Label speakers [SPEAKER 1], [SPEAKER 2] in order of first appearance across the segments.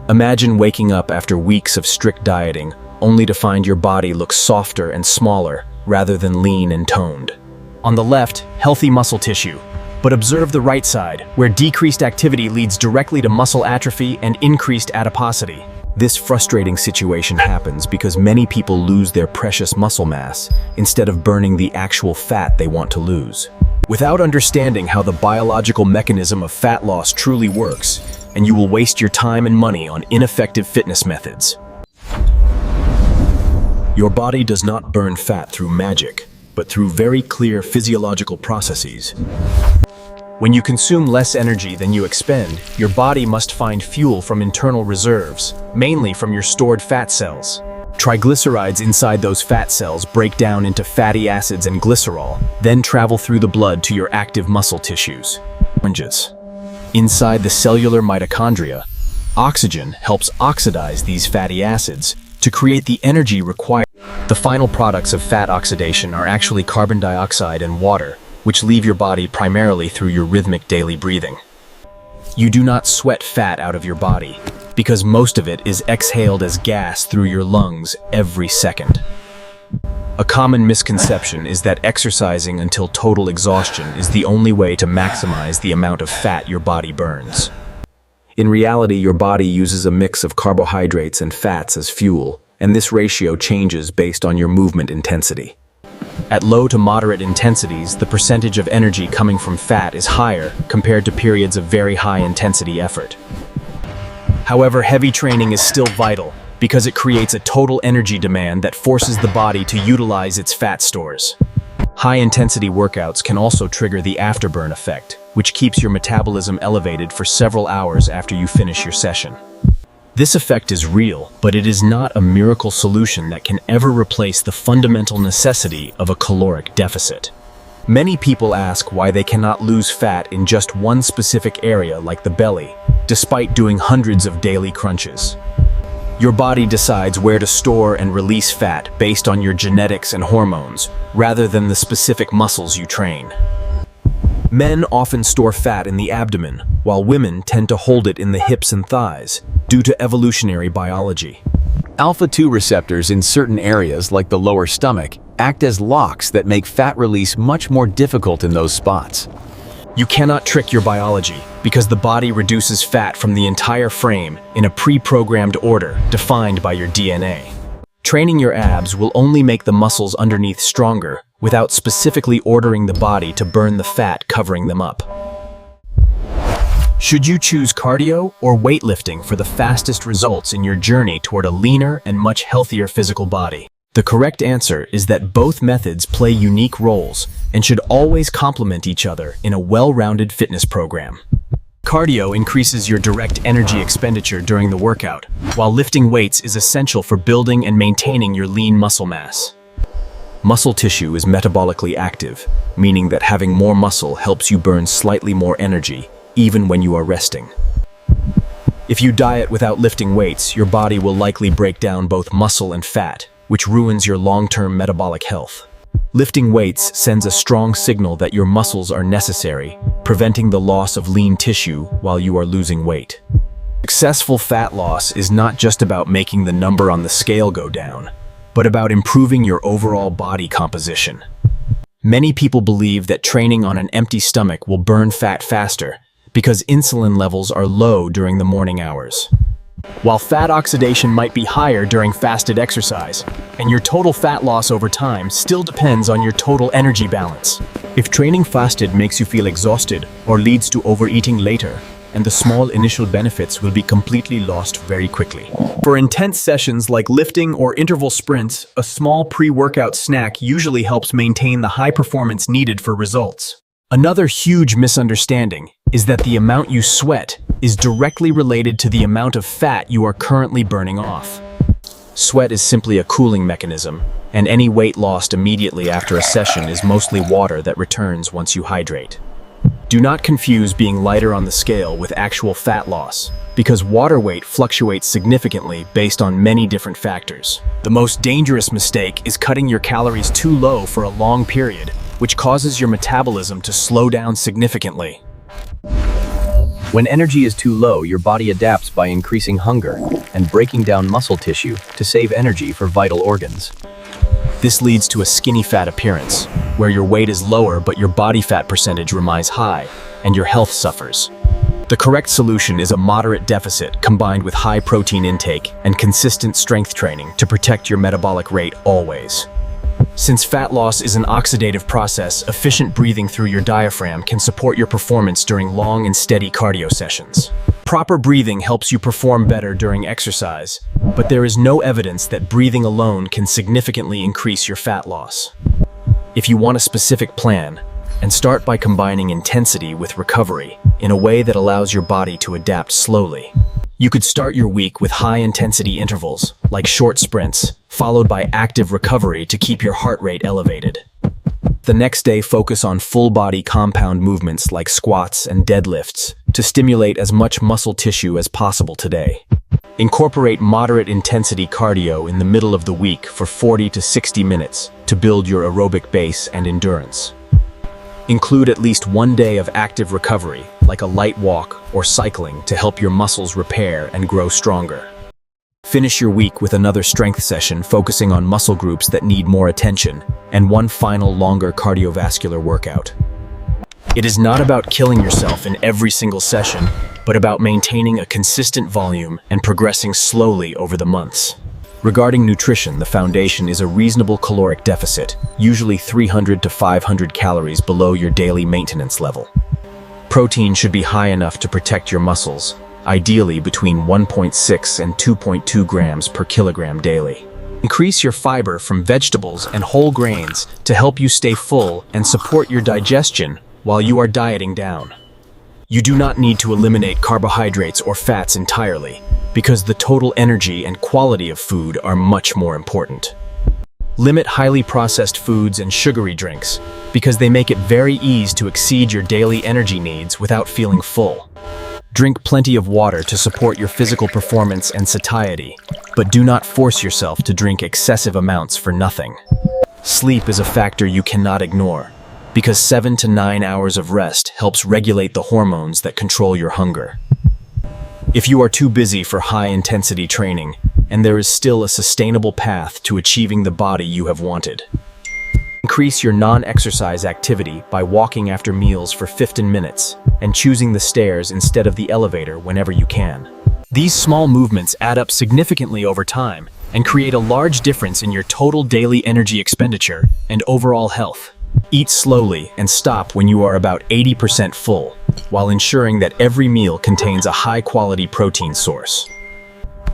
[SPEAKER 1] Imagine waking up after weeks of strict dieting, only to find your body looks softer and smaller, rather than lean and toned. On the left, healthy muscle tissue. But observe the right side, where decreased activity leads directly to muscle atrophy and increased adiposity. This frustrating situation happens because many people lose their precious muscle mass instead of burning the actual fat they want to lose. Without understanding how the biological mechanism of fat loss truly works, and you will waste your time and money on ineffective fitness methods. Your body does not burn fat through magic, but through very clear physiological processes. When you consume less energy than you expend, your body must find fuel from internal reserves, mainly from your stored fat cells. Triglycerides inside those fat cells break down into fatty acids and glycerol, then travel through the blood to your active muscle tissues. Inside the cellular mitochondria, oxygen helps oxidize these fatty acids to create the energy required. The final products of fat oxidation are actually carbon dioxide and water, which leave your body primarily through your rhythmic daily breathing. You do not sweat fat out of your body, because most of it is exhaled as gas through your lungs every second. A common misconception is that exercising until total exhaustion is the only way to maximize the amount of fat your body burns. In reality, your body uses a mix of carbohydrates and fats as fuel, and this ratio changes based on your movement intensity. At low to moderate intensities, the percentage of energy coming from fat is higher compared to periods of very high intensity effort. However, heavy training is still vital because it creates a total energy demand that forces the body to utilize its fat stores. High-intensity workouts can also trigger the afterburn effect, which keeps your metabolism elevated for several hours after you finish your session. This effect is real, but it is not a miracle solution that can ever replace the fundamental necessity of a caloric deficit. Many people ask why they cannot lose fat in just one specific area like the belly, despite doing hundreds of daily crunches. Your body decides where to store and release fat based on your genetics and hormones, rather than the specific muscles you train. Men often store fat in the abdomen, while women tend to hold it in the hips and thighs, due to evolutionary biology.
[SPEAKER 2] Alpha-2 receptors in certain areas, like the lower stomach, act as locks that make fat release much more difficult in those spots.
[SPEAKER 1] You cannot trick your biology, because the body reduces fat from the entire frame in a pre-programmed order defined by your DNA. Training your abs will only make the muscles underneath stronger, without specifically ordering the body to burn the fat covering them up. Should you choose cardio or weightlifting for the fastest results in your journey toward a leaner and much healthier physical body? The correct answer is that both methods play unique roles and should always complement each other in a well-rounded fitness program. Cardio increases your direct energy expenditure during the workout, while lifting weights is essential for building and maintaining your lean muscle mass. Muscle tissue is metabolically active, meaning that having more muscle helps you burn slightly more energy, even when you are resting. If you diet without lifting weights, your body will likely break down both muscle and fat, which ruins your long-term metabolic health. Lifting weights sends a strong signal that your muscles are necessary, preventing the loss of lean tissue while you are losing weight. Successful fat loss is not just about making the number on the scale go down, but about improving your overall body composition. Many people believe that training on an empty stomach will burn fat faster because insulin levels are low during the morning hours. While fat oxidation might be higher during fasted exercise, and your total fat loss over time still depends on your total energy balance. If training fasted makes you feel exhausted or leads to overeating later, and the small initial benefits will be completely lost very quickly. For intense sessions like lifting or interval sprints, a small pre-workout snack usually helps maintain the high performance needed for results. Another huge misunderstanding is that the amount you sweat is directly related to the amount of fat you are currently burning off. Sweat is simply a cooling mechanism, and any weight lost immediately after a session is mostly water that returns once you hydrate. Do not confuse being lighter on the scale with actual fat loss, because water weight fluctuates significantly based on many different factors. The most dangerous mistake is cutting your calories too low for a long period, which causes your metabolism to slow down significantly.
[SPEAKER 3] When energy is too low, your body adapts by increasing hunger and breaking down muscle tissue to save energy for vital organs.
[SPEAKER 1] This leads to a skinny fat appearance, where your weight is lower but your body fat percentage remains high, and your health suffers. The correct solution is a moderate deficit combined with high protein intake and consistent strength training to protect your metabolic rate always. Since fat loss is an oxidative process, efficient breathing through your diaphragm can support your performance during long and steady cardio sessions. Proper breathing helps you perform better during exercise, but there is no evidence that breathing alone can significantly increase your fat loss. If you want a specific plan, and start by combining intensity with recovery in a way that allows your body to adapt slowly. You could start your week with high-intensity intervals, like short sprints, followed by active recovery to keep your heart rate elevated. The next day, focus on full-body compound movements like squats and deadlifts to stimulate as much muscle tissue as possible today. Incorporate moderate-intensity cardio in the middle of the week for 40 to 60 minutes to build your aerobic base and endurance. Include at least one day of active recovery, like a light walk or cycling, to help your muscles repair and grow stronger. Finish your week with another strength session focusing on muscle groups that need more attention, and one final longer cardiovascular workout. It is not about killing yourself in every single session, but about maintaining a consistent volume and progressing slowly over the months. Regarding nutrition, the foundation is a reasonable caloric deficit, usually 300 to 500 calories below your daily maintenance level. Protein should be high enough to protect your muscles, ideally between 1.6 and 2.2 grams per kilogram daily. Increase your fiber from vegetables and whole grains to help you stay full and support your digestion while you are dieting down. You do not need to eliminate carbohydrates or fats entirely, because the total energy and quality of food are much more important. Limit highly processed foods and sugary drinks, because they make it very easy to exceed your daily energy needs without feeling full. Drink plenty of water to support your physical performance and satiety, but do not force yourself to drink excessive amounts for nothing. Sleep is a factor you cannot ignore, because 7 to 9 hours of rest helps regulate the hormones that control your hunger. If you are too busy for high-intensity training, and there is still a sustainable path to achieving the body you have wanted, increase your non-exercise activity by walking after meals for 15 minutes and choosing the stairs instead of the elevator whenever you can. These small movements add up significantly over time and create a large difference in your total daily energy expenditure and overall health. Eat slowly and stop when you are about 80% full, while ensuring that every meal contains a high-quality protein source.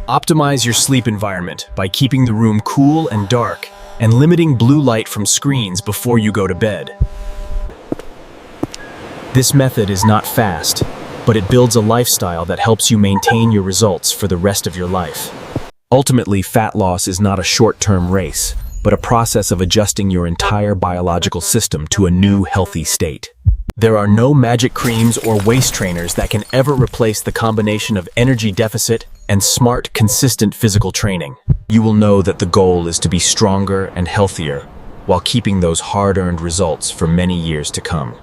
[SPEAKER 1] Optimize your sleep environment by keeping the room cool and dark and limiting blue light from screens before you go to bed. This method is not fast, but it builds a lifestyle that helps you maintain your results for the rest of your life. Ultimately, fat loss is not a short-term race, but a process of adjusting your entire biological system to a new, healthy state. There are no magic creams or waist trainers that can ever replace the combination of energy deficit and smart, consistent physical training. You will know that the goal is to be stronger and healthier while keeping those hard-earned results for many years to come.